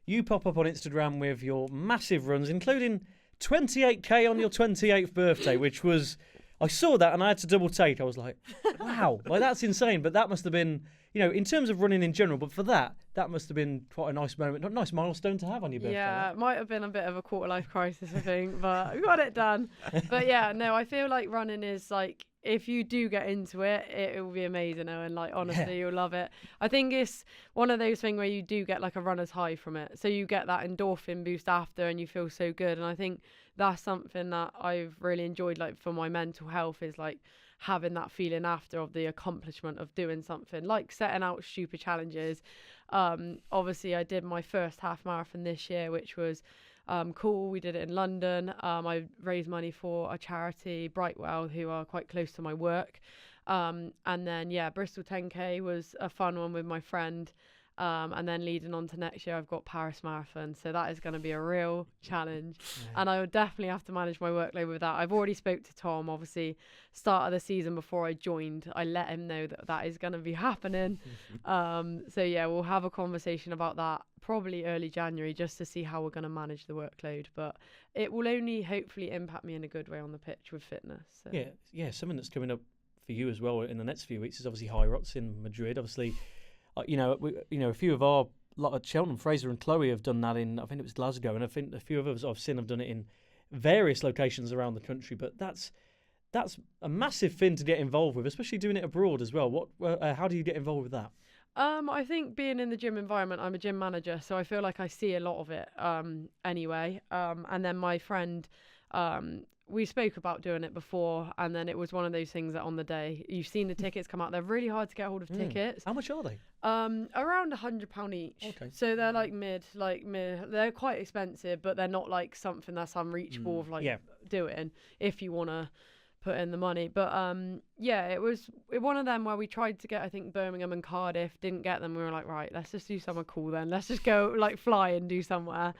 [SPEAKER 1] you pop up on Instagram with your massive runs, including 28k on your 28th birthday, which was... I saw that and I had to double take. I was like, wow, that's insane. But that must have been, in terms of running in general, but for that must have been quite a nice moment, a nice milestone to have on your birthday.
[SPEAKER 3] Yeah, it might have been a bit of a quarter-life crisis, I think, but we got it done. But yeah, no, I feel like running is if you do get into it, it will be amazing, and honestly, you'll love it. I think it's one of those things where you do get a runner's high from it. So you get that endorphin boost after and you feel so good. And I think that's something that I've really enjoyed, for my mental health, is having that feeling after of the accomplishment of doing something, like setting out stupid challenges. Obviously I did my first half marathon this year, which was cool. We did it in London. I raised money for a charity, Brightwell, who are quite close to my work. And then Bristol 10k was a fun one with my friend. And then leading on to next year, I've got Paris Marathon. So that is going to be a real challenge. Yeah. And I would definitely have to manage my workload with that. I've already spoke to Tom, obviously, start of the season before I joined. I let him know that is going to be happening. We'll have a conversation about that probably early January just to see how we're going to manage the workload. But it will only hopefully impact me in a good way on the pitch with fitness. So.
[SPEAKER 1] Yeah. Something that's coming up for you as well in the next few weeks is obviously High Rocks in Madrid. Obviously... a few of our lot of Cheltenham, Fraser and Chloe have done that in, I think it was Glasgow, and I think a few of us I've seen have done it in various locations around the country. But that's a massive thing to get involved with, especially doing it abroad as well. How do you get involved with that?
[SPEAKER 3] I think being in the gym environment, I'm a gym manager, so I feel like I see a lot of it anyway. And then my friend, we spoke about doing it before, and then it was one of those things that on the day you've seen the tickets come out. They're really hard to get hold of tickets.
[SPEAKER 1] How much are they?
[SPEAKER 3] Around £100 each. Okay. So they're mid. They're quite expensive, but they're not something that's unreachable of doing if you want to put in the money. But it was one of them where we tried to get, I think, Birmingham and Cardiff, didn't get them. We were like, right, let's just do somewhere cool then. Let's just go fly and do somewhere.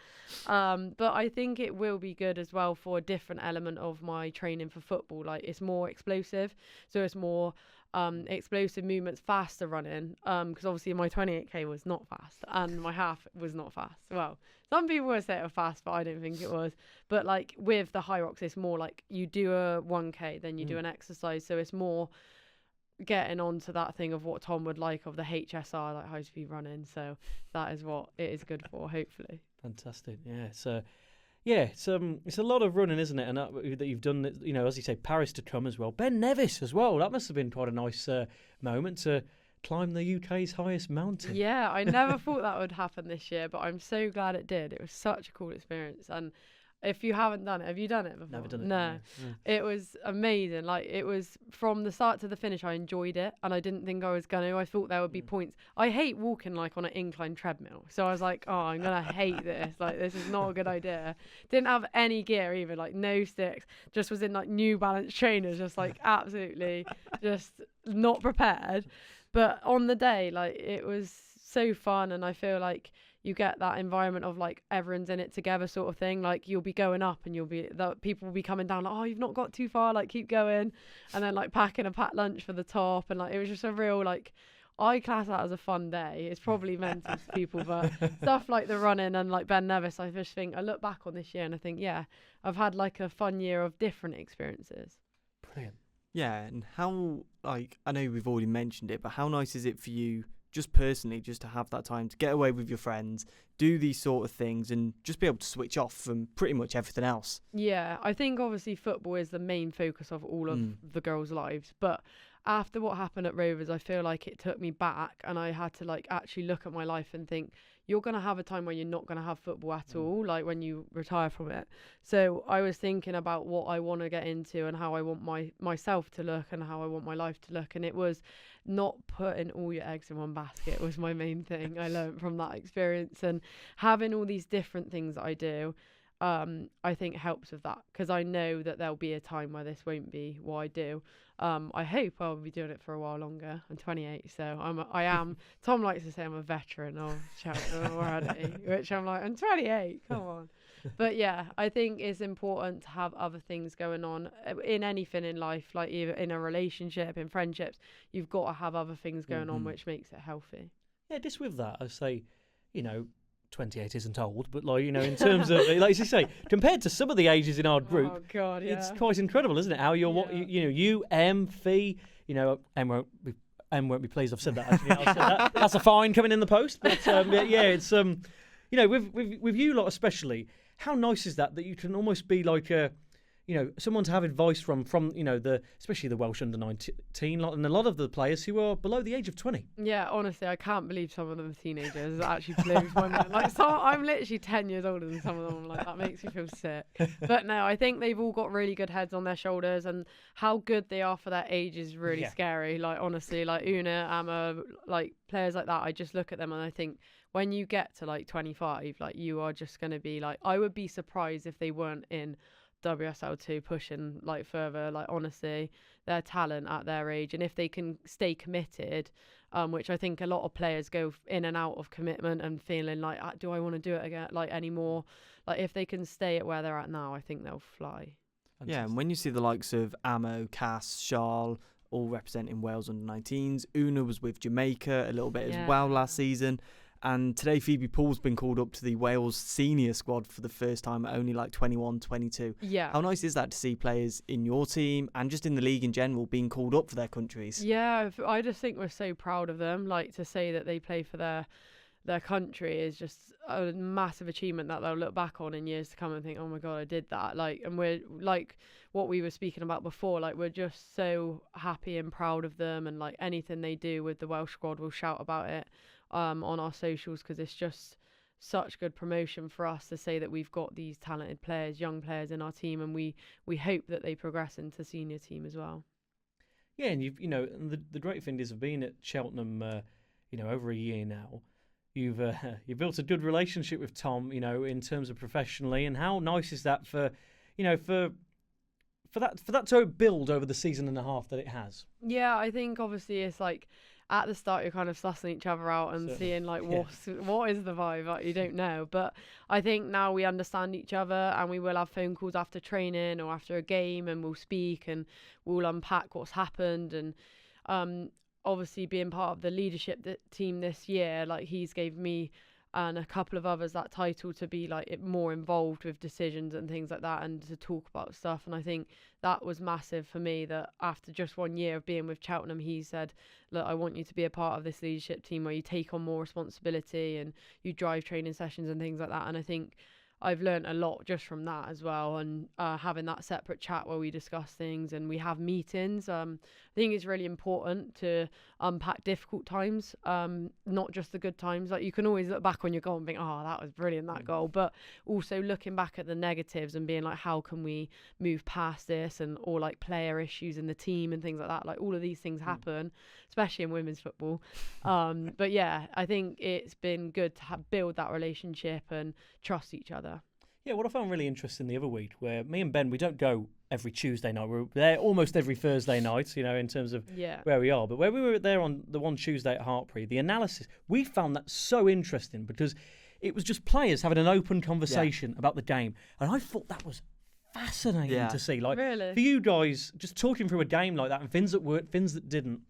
[SPEAKER 3] But I think it will be good as well for a different element of my training for football. It's more explosive, so it's more explosive movements, faster running, because obviously my 28k was not fast and my half was not fast. Well, some people would say it was fast, but I don't think it was. But with the High Rocks, it's more you do a 1k, then you do an exercise, so it's more getting onto that thing of what Tom would like of the HSR, high speed running. So that is what it is good for, hopefully.
[SPEAKER 1] Fantastic. It's a lot of running, isn't it? And that you've done, as you say, Paris to come as well. Ben Nevis as well. That must have been quite a nice moment to climb the UK's highest mountain. Yeah,
[SPEAKER 3] I never thought that would happen this year, but I'm so glad it did. It was such a cool experience. And if you haven't done it, have you done it before?
[SPEAKER 1] Never done it.
[SPEAKER 3] No. It was amazing. It was from the start to the finish. I enjoyed it, and I didn't think I was going to. I thought there would be points. I hate walking on an incline treadmill, so I was like, oh, I'm going to hate this. This is not a good idea. Didn't have any gear either, no sticks. Just was in New Balance trainers, just absolutely just not prepared. But on the day, it was so fun, and I feel you get that environment of like everyone's in it together sort of thing. Like you'll be going up and people will be coming down like, oh, you've not got too far, like keep going, and then like packing a packed lunch for the top, and like it was just a real like, I class that as a fun day. It's probably mental to people, but stuff like the running and like Ben Nevis, I just think I look back on this year and I think, yeah, I've had like a fun year of different experiences.
[SPEAKER 1] Brilliant.
[SPEAKER 2] Yeah, and how, like, I know we've already mentioned it, but how nice is it for you, just personally, just to have that time to get away with your friends, do these sort of things, and just be able to switch off from pretty much everything else?
[SPEAKER 3] Yeah, I think obviously football is the main focus of all of the girls' lives, but after what happened at Rovers, I feel like it took me back and I had to like actually look at my life and think, you're going to have a time where you're not going to have football at all, like when you retire from it. So I was thinking about what I want to get into and how I want myself to look and how I want my life to look. And it was not putting all your eggs in one basket was my main thing I learned from that experience. And having all these different things that I do, I think helps with that, because I know that there'll be a time where this won't be what I do. I hope I'll be doing it for a while longer. I'm 28, so I am. Tom likes to say I'm a veteran of Cheltenham already, which I'm like, I'm 28. Come on. But yeah, I think it's important to have other things going on in anything in life, like either in a relationship, in friendships. You've got to have other things going on, which makes it healthy.
[SPEAKER 1] Yeah, just with that, I say, 28 isn't old, but like, in terms of, like you say, compared to some of the ages in our group,
[SPEAKER 3] oh God, yeah,
[SPEAKER 1] it's quite incredible, isn't it? How you're, you, Fee, Em won't be pleased I've said that. Actually, I've said that. That's a fine coming in the post. But yeah, it's with you lot especially, how nice is that you can almost be like a, someone to have advice from especially the Welsh under-19 lot, and a lot of the players who are below the age of 20.
[SPEAKER 3] Yeah, honestly, I can't believe some of them are teenagers. It actually blows my mind. Like, I'm literally 10 years older than some of them. Like, that makes me feel sick. But no, I think they've all got really good heads on their shoulders, and how good they are for their age is really scary. Like, honestly, like Una, Amma, like players like that, I just look at them and I think, when you get to like 25, like you are just going to be like, I would be surprised if they weren't in WSL2 pushing like further. Like, honestly, their talent at their age, and if they can stay committed, which I think a lot of players go in and out of commitment and feeling like, do I want to do it again, like anymore? Like, if they can stay at where they're at now, I think they'll fly.
[SPEAKER 2] Fantastic. Yeah, and when you see the likes of Amo, Cass, Charles, all representing Wales under-19s, Una was with Jamaica a little bit as well last season. And today, Phoebe Pool's been called up to the Wales senior squad for the first time at only like 21, 22.
[SPEAKER 3] Yeah.
[SPEAKER 2] How nice is that to see players in your team and just in the league in general being called up for their countries?
[SPEAKER 3] Yeah, I just think we're so proud of them. Like, to say that they play for their country is just a massive achievement that they'll look back on in years to come and think, oh my God, I did that. Like, and we're like what we were speaking about before, like we're just so happy and proud of them, and like anything they do with the Welsh squad, we'll shout about it on our socials, because it's just such good promotion for us to say that we've got these talented players, young players in our team, and we hope that they progress into senior team as well.
[SPEAKER 1] Yeah, and the great thing is of being at Cheltenham, over a year now. You've built a good relationship with Tom, in terms of professionally, and how nice is that for that to build over the season and a half that it has.
[SPEAKER 3] Yeah, I think obviously it's like at the start you're kind of sussing each other out and seeing like what is the vibe, like you don't know. But I think now we understand each other, and we will have phone calls after training or after a game, and we'll speak and we'll unpack what's happened. And obviously being part of the leadership team this year, like he's gave me and a couple of others that title to be like more involved with decisions and things like that, and to talk about stuff. And I think that was massive for me, that after just 1 year of being with Cheltenham, he said, look, I want you to be a part of this leadership team where you take on more responsibility and you drive training sessions and things like that. And I think I've learned a lot just from that as well, and having that separate chat where we discuss things and we have meetings. I think it's really important to unpack difficult times, not just the good times. Like, you can always look back on your goal and think, oh, that was brilliant, that goal, but also looking back at the negatives and being like, how can we move past this, and or like player issues in the team and things like that. Like, all of these things happen, especially in women's football. But yeah, I think it's been good to build that relationship and trust each other.
[SPEAKER 1] Yeah, what I found really interesting the other week, where me and Ben, we don't go every Tuesday night. We're there almost every Thursday night, in terms of where we are. But where we were there on the one Tuesday at Hartpury, the analysis, we found that so interesting, because it was just players having an open conversation about the game, and I thought that was fascinating to see. Like,
[SPEAKER 3] really?
[SPEAKER 1] for you guys, just talking through a game like that, and things that worked, things that didn't.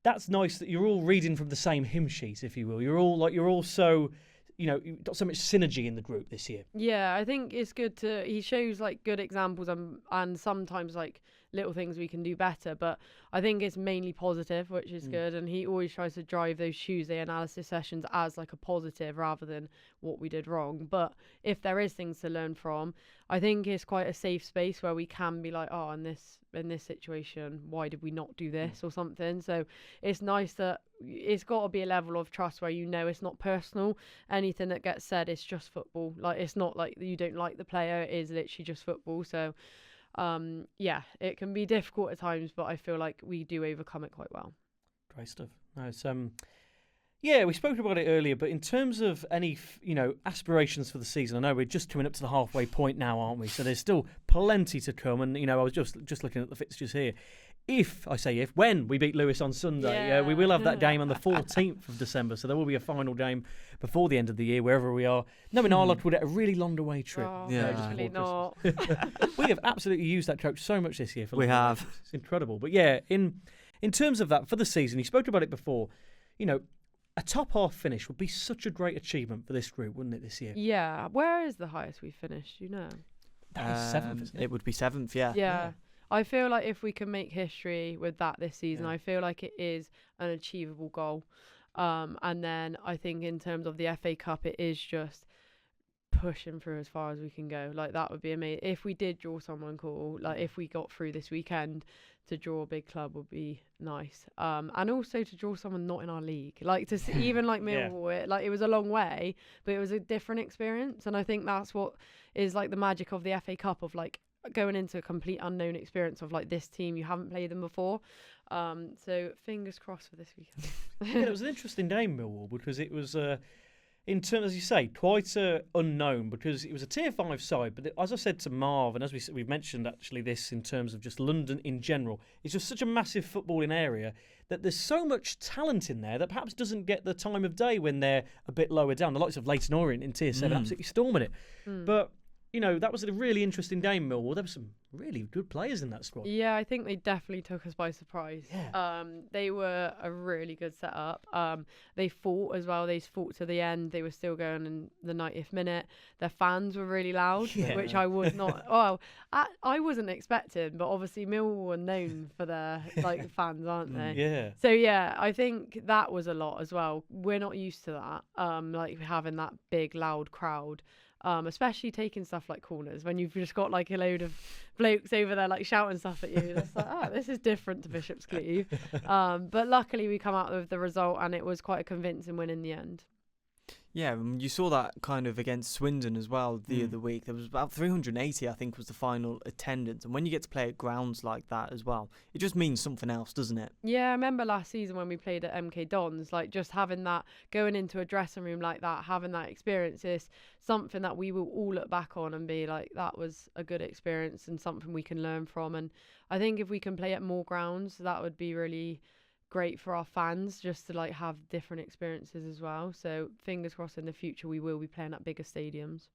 [SPEAKER 1] That's nice that you're all reading from the same hymn sheet, if you will. You're all so, you've got so much synergy in the group this year.
[SPEAKER 3] Yeah, I think it's good he shows like good examples and sometimes like little things we can do better, but I think it's mainly positive, which is good, and he always tries to drive those Tuesday analysis sessions as like a positive rather than what we did wrong. But if there is things to learn from, I think it's quite a safe space where we can be like, oh, in this situation, why did we not do this or something? So it's nice that it's got to be a level of trust where it's not personal. Anything that gets said, it's just football. Like, it's not like you don't like the player, it is literally just football. So it can be difficult at times, but I feel like we do overcome it quite well.
[SPEAKER 1] Great stuff. No, it's, we spoke about it earlier, but in terms of any, aspirations for the season, I know we're just coming up to the halfway point now, aren't we? So there's still plenty to come. And, I was just looking at the fixtures here. When we beat Lewis on Sunday, we will have that game on the 14th of December. So there will be a final game before the end of the year, wherever we are. Knowing Arlott would get a really long away trip.
[SPEAKER 3] Oh, hopefully not.
[SPEAKER 1] We have absolutely used that coach so much this year.
[SPEAKER 2] We have.
[SPEAKER 1] It's incredible. But yeah, in terms of that, for the season, you spoke about it before, a top half finish would be such a great achievement for this group, wouldn't it, this year?
[SPEAKER 3] Yeah. Where is the highest we finished,
[SPEAKER 1] That is 7th, isn't it?
[SPEAKER 2] It would be 7th, yeah.
[SPEAKER 3] Yeah. I feel like if we can make history with that this season, I feel like it is an achievable goal. And then I think in terms of the FA Cup, it is just pushing through as far as we can go. Like, that would be amazing. If we did draw someone cool, like if we got through this weekend, to draw a big club would be nice. And also to draw someone not in our league. Like, to see, even like Millwall, it was a long way, but it was a different experience. And I think that's what is like the magic of the FA Cup, of like going into a complete unknown experience of like this team, you haven't played them before. So fingers crossed for this weekend.
[SPEAKER 1] It was an interesting game, Millwall, because it was in terms, as you say, quite unknown, because it was a Tier 5 side. But as I said to Marv, and as we've mentioned actually this in terms of just London in general, it's just such a massive footballing area that there's so much talent in there that perhaps doesn't get the time of day when they're a bit lower down. The likes of Leyton Orient in Tier 7 absolutely storming it. But that was a really interesting game, Millwall. There were some really good players in that squad.
[SPEAKER 3] Yeah, I think they definitely took us by surprise.
[SPEAKER 1] Yeah.
[SPEAKER 3] They were a really good setup. They fought as well. They fought to the end. They were still going in the 90th minute. Their fans were really loud, which I was not. I wasn't expecting, but obviously Millwall are known for their fans, aren't they?
[SPEAKER 1] Yeah.
[SPEAKER 3] So yeah, I think that was a lot as well. We're not used to that. Having that big loud crowd. Especially taking stuff like corners when you've just got like a load of blokes over there like shouting stuff at you. It's like, this is different to Bishop's Cleeve. But luckily we come out with the result, and it was quite a convincing win in the end.
[SPEAKER 2] Yeah, you saw that kind of against Swindon as well the other week. There was about 380, I think, was the final attendance. And when you get to play at grounds like that as well, it just means something else, doesn't it?
[SPEAKER 3] Yeah, I remember last season when we played at MK Dons, like just having that, going into a dressing room like that, having that experience is something that we will all look back on and be like, that was a good experience and something we can learn from. And I think if we can play at more grounds, that would be really great for our fans, just to have different experiences as well. So fingers crossed in the future we will be playing at bigger stadiums.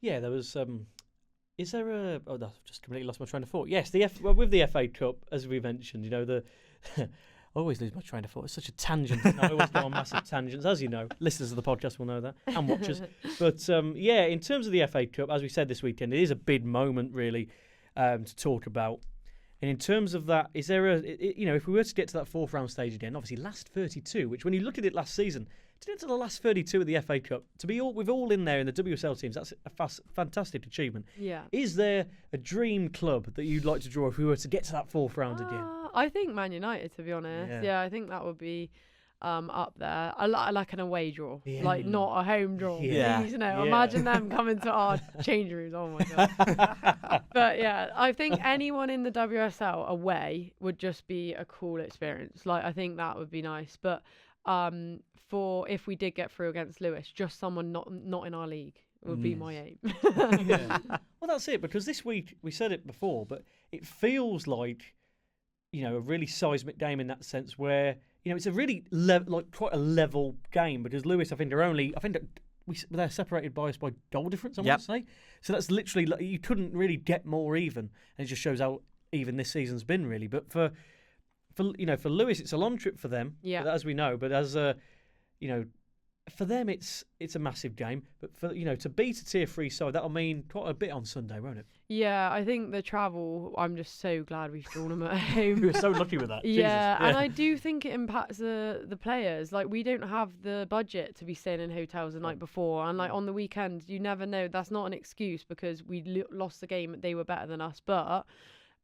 [SPEAKER 1] Yeah, there was is there a I've just completely lost my train of thought. Yes, with the FA Cup, as we mentioned, I always lose my train of thought. It's such a tangent. I always go on massive tangents, as you know. Listeners of the podcast will know that, and watchers. But in terms of the FA Cup, as we said this weekend, it is a big moment really to talk about. And in terms of that, is there if we were to get to that fourth round stage again, obviously last 32, which when you look at it last season, to get to the last 32 of the FA Cup, to be all in there in the WSL teams, that's a fantastic achievement.
[SPEAKER 3] Yeah.
[SPEAKER 1] Is there a dream club that you'd like to draw if we were to get to that fourth round again?
[SPEAKER 3] I think Man United, to be honest. Yeah, I think that would be up there. I like an away draw, not a home draw.
[SPEAKER 2] Yeah.
[SPEAKER 3] Please, imagine them coming to our change rooms. Oh my god. But yeah, I think anyone in the WSL away would just be a cool experience. I think that would be nice. But for if we did get through against Lewis, just someone not in our league would be my aim.
[SPEAKER 1] Yeah. Well, that's it, because this week we said it before, but it feels like a really seismic game in that sense, where it's a really quite a level game, because Lewis, I think they're separated by us by goal difference, I want to say. So that's literally, you couldn't really get more even. And it just shows how even this season's been, really. But for Lewis, it's a long trip for them, as we know. But as for them, it's a massive game. But for to beat a tier 3 side, that'll mean quite a bit on Sunday, won't it?
[SPEAKER 3] Yeah, I think the travel, I'm just so glad we've drawn them at home.
[SPEAKER 1] We were so lucky with that.
[SPEAKER 3] Yeah, and I do think it impacts the players. Like, we don't have the budget to be staying in hotels the night before. And, like, on the weekend, you never know. That's not an excuse because we lost the game. They were better than us. But,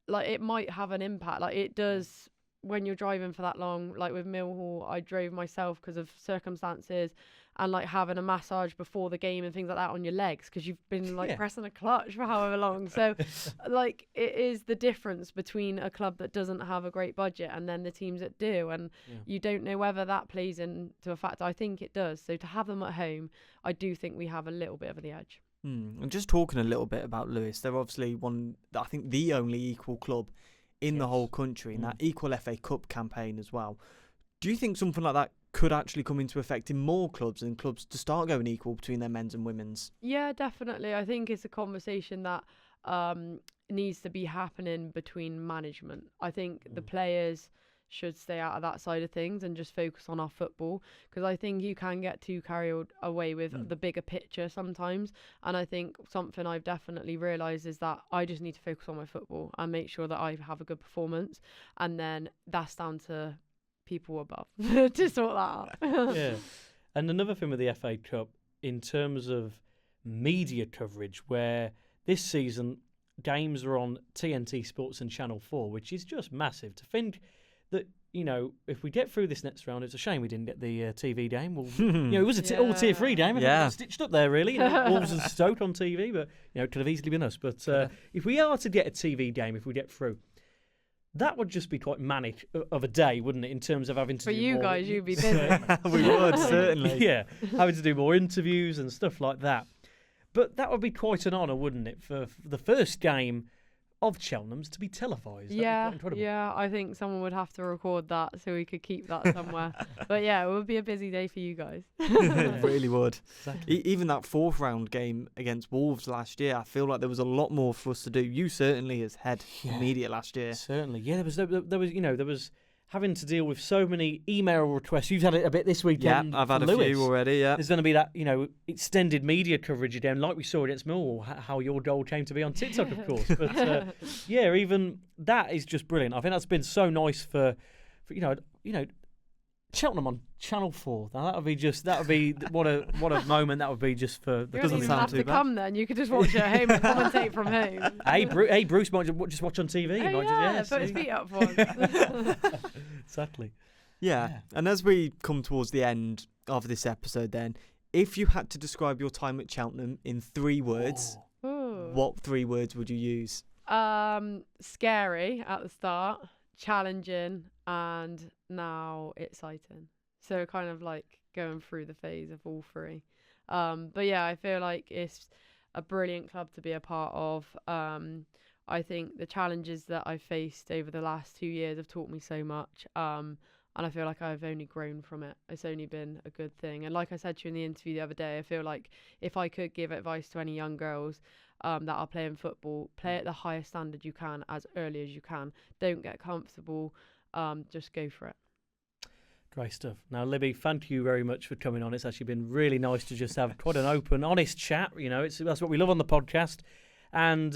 [SPEAKER 3] like, it might have an impact. Like, it does when you're driving for that long. Like, with Millwall, I drove myself because of circumstances. And, like, having a massage before the game and things like that on your legs because you've been, like, pressing a clutch for however long. So, like, it is the difference between a club that doesn't have a great budget and then the teams that do. And you don't know whether that plays into a factor. I think it does. So, to have them at home, I do think we have a little bit of the edge.
[SPEAKER 2] And just talking a little bit about Lewis, they're obviously I think the only equal club in the whole country in that equal FA Cup campaign as well. Do you think something like that could actually come into effect in more clubs and clubs to start going equal between their men's and women's?
[SPEAKER 3] Yeah, definitely. I think it's a conversation that needs to be happening between management. I think the players should stay out of that side of things and just focus on our football, because I think you can get too carried away with the bigger picture sometimes. And I think something I've definitely realised is that I just need to focus on my football and make sure that I have a good performance, and then that's down to people above to sort that out.
[SPEAKER 1] Yeah. And another thing with the FA Cup in terms of media coverage, where this season games are on TNT Sports and Channel 4, which is just massive. To think that, if we get through this next round, it's a shame we didn't get the TV game. Well, it was all tier 3 game. I think it was stitched up there, really. Wolves and Stoke on TV, but it could have easily been us. But if we are to get a TV game, if we get through, that would just be quite manic of a day, wouldn't it, in terms of having to
[SPEAKER 3] For
[SPEAKER 1] do
[SPEAKER 3] you
[SPEAKER 1] more...
[SPEAKER 3] guys, you'd be busy.
[SPEAKER 2] We would, certainly.
[SPEAKER 1] Yeah, having to do more interviews and stuff like that. But that would be quite an honour, wouldn't it, for the first game of Cheltenham's to be televised?
[SPEAKER 3] Yeah, I think someone would have to record that so we could keep that somewhere. But yeah, it would be a busy day for you guys.
[SPEAKER 2] It really would.
[SPEAKER 1] Exactly.
[SPEAKER 2] Even that 4th round game against Wolves last year, I feel like there was a lot more for us to do. You certainly as head media last year.
[SPEAKER 1] Certainly, yeah. There was having to deal with so many email requests. You've had it a bit this weekend.
[SPEAKER 2] Yeah, I've had a
[SPEAKER 1] Lewis.
[SPEAKER 2] few already. Yeah,
[SPEAKER 1] there's going to be that extended media coverage again, like we saw against Millwall. How your goal came to be on TikTok, of course. But even that is just brilliant. I think that's been so nice for Cheltenham on Channel 4. Now that would be what a moment that would be just for.
[SPEAKER 3] You don't even have to come then. You could just watch it at home and commentate from home.
[SPEAKER 1] Hey, Bruce might just watch on TV.
[SPEAKER 3] Put his feet up for him.
[SPEAKER 1] Exactly.
[SPEAKER 2] Yeah, and as we come towards the end of this episode, then, if you had to describe your time at Cheltenham in 3 words, what 3 words would you use?
[SPEAKER 3] Scary at the start, challenging, and now exciting. So kind of like going through the phase of all 3. But yeah, I feel like it's a brilliant club to be a part of. I think the challenges that I've faced over the last 2 years have taught me so much. And I feel like I've only grown from it. It's only been a good thing. And like I said to you in the interview the other day, I feel like if I could give advice to any young girls that are playing football, play at the highest standard you can as early as you can. Don't get comfortable. Just go for it.
[SPEAKER 1] Great stuff. Now, Libby, thank you very much for coming on. It's actually been really nice to just have quite an open, honest chat. That's what we love on the podcast. And,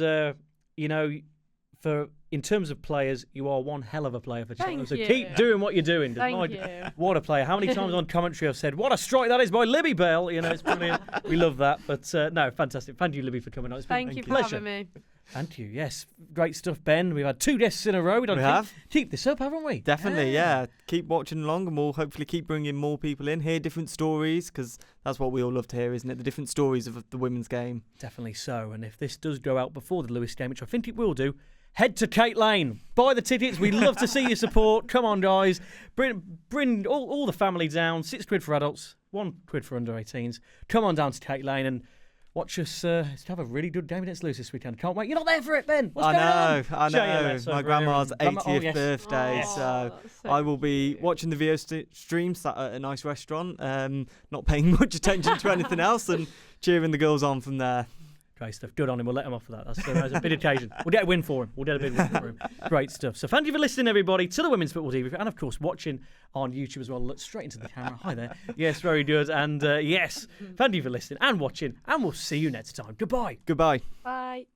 [SPEAKER 1] in terms of players, you are one hell of a player for Cheltenham. So keep doing what you're doing.
[SPEAKER 3] Thank you.
[SPEAKER 1] What a player. How many times on commentary I've said, what a strike that is by Libby Bell. It's brilliant. We love that. But, no, fantastic. Thank you, Libby, for coming on. It's been
[SPEAKER 3] Thank you
[SPEAKER 1] a
[SPEAKER 3] for
[SPEAKER 1] pleasure.
[SPEAKER 3] having me.
[SPEAKER 1] Thank you. Yes. Great stuff, Ben. We've had 2 guests in a row.
[SPEAKER 2] We have.
[SPEAKER 1] Keep this up, haven't we?
[SPEAKER 2] Definitely, yeah. Keep watching along and we'll hopefully keep bringing more people in, hear different stories, because that's what we all love to hear, isn't it? The different stories of the women's game.
[SPEAKER 1] Definitely so. And if this does go out before the Lewis game, which I think it will do, head to Kate Lane. Buy the tickets. We'd love to see your support. Come on, guys. Bring all the family down. £6 for adults, £1 for under 18s. Come on down to Kate Lane and watch us have a really good game against Lewes this weekend. Can't wait. You're not there for it, Ben. What's
[SPEAKER 2] I
[SPEAKER 1] going on?
[SPEAKER 2] know.
[SPEAKER 1] JLS
[SPEAKER 2] My
[SPEAKER 1] over
[SPEAKER 2] grandma's
[SPEAKER 1] here in-
[SPEAKER 2] 80th
[SPEAKER 1] yes.
[SPEAKER 2] birthday,
[SPEAKER 3] Oh,
[SPEAKER 2] so
[SPEAKER 3] that's so
[SPEAKER 2] I will be
[SPEAKER 3] cute.
[SPEAKER 2] watching the video stream, sat at a nice restaurant, not paying much attention to anything else, and cheering the girls on from there.
[SPEAKER 1] Great stuff. Good on him. We'll let him off for that. That's a big occasion. We'll get a win for him. We'll get a big win for him. Great stuff. So thank you for listening, everybody, to the Women's Football TV, and of course watching on YouTube as well. Look straight into the camera. Hi there. Yes, very good. And yes, thank you for listening and watching, and we'll see you next time. Goodbye.
[SPEAKER 2] Goodbye.
[SPEAKER 3] Bye.